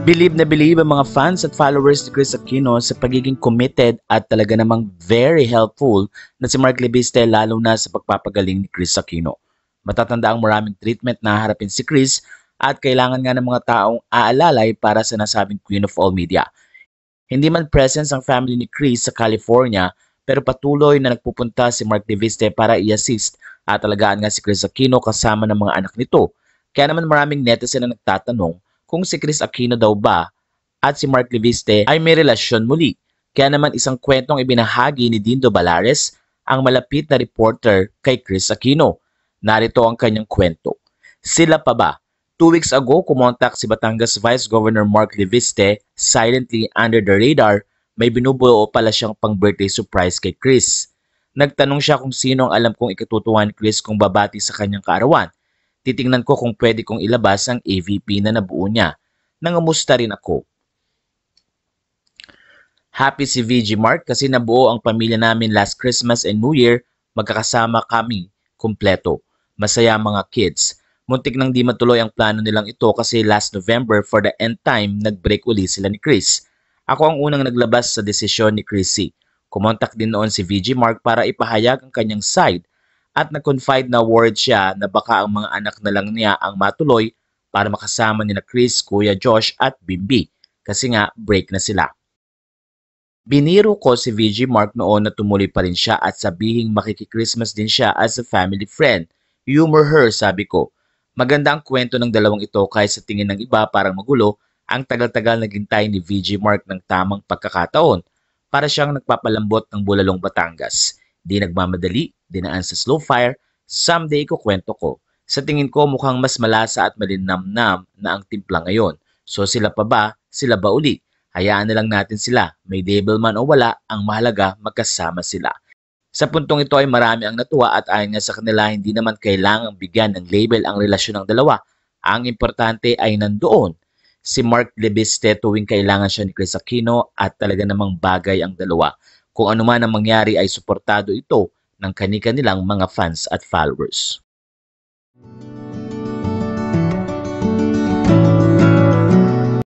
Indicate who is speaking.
Speaker 1: Believe na believe ang mga fans at followers ni Kris Aquino sa pagiging committed at talaga namang very helpful na si Mark Leviste lalo na sa pagpapagaling ni Kris Aquino. Matatanda ang maraming treatment na harapin si Kris at kailangan nga ng mga taong aalalay para sa nasabing Queen of All Media. Hindi man presence ang family ni Kris sa California pero patuloy na nagpupunta si Mark Leviste para i-assist at alagaan nga si Kris Aquino kasama ng mga anak nito. Kaya naman maraming netizen na nagtatanong kung si Kris Aquino daw ba at si Mark Leviste ay may relasyon muli. Kaya naman isang kwentong ibinahagi ni Dindo Balares, ang malapit na reporter kay Kris Aquino. Narito ang kanyang kwento. Sila pa ba? 2 weeks ago, kumontak si Batangas Vice Governor Mark Leviste silently under the radar. May binubuo pala siyang pang-birthday surprise kay Kris. Nagtanong siya kung sino ang alam kong ikatutuwa ni Kris kung babati sa kanyang kaarawan. Titingnan ko kung pwede kong ilabas ang AVP na nabuo niya. Nangamusta rin ako. Happy si VG Mark kasi nabuo ang pamilya namin last Christmas and New Year. Magkakasama kami, kumpleto. Masaya mga kids. Muntik nang di matuloy ang plano nilang ito kasi last November for the end time, nag-break uli sila ni Kris. Ako ang unang naglabas sa desisyon ni Chrissy. Kumontak din noon si VG Mark para ipahayag ang kanyang side at nag-confide na word siya na baka ang mga anak na lang niya ang matuloy para makasama nila Kris, Kuya Josh at Bimbi kasi nga break na sila. Biniro ko si VG Mark noon na tumuloy pa rin siya at sabihing makiki-Christmas din siya as a family friend. Humor her, sabi ko. Maganda ang kwento ng dalawang ito kahit sa tingin ng iba parang magulo, ang tagal-tagal naghintay ni VG Mark ng tamang pagkakataon para siyang nagpapalambot ng Bulalong Batangas. Di nagmamadali, dinaan sa slow fire, someday ikukwento ko. Sa tingin ko mukhang mas malasa at malinamnam na ang timpla ngayon. So sila pa ba? Sila ba uli? Hayaan na lang natin sila. May label man o wala, ang mahalaga magkasama sila. Sa puntong ito ay marami ang natuwa at ayon nga sa kanila hindi naman kailangang bigyan ng label ang relasyon ng dalawa. Ang importante ay nandoon si Mark Leviste tuwing kailangan siya ni Kris Aquino at talaga namang bagay ang dalawa. Kung ano man ang mangyari ay suportado ito ng kani-kanilang mga fans at followers.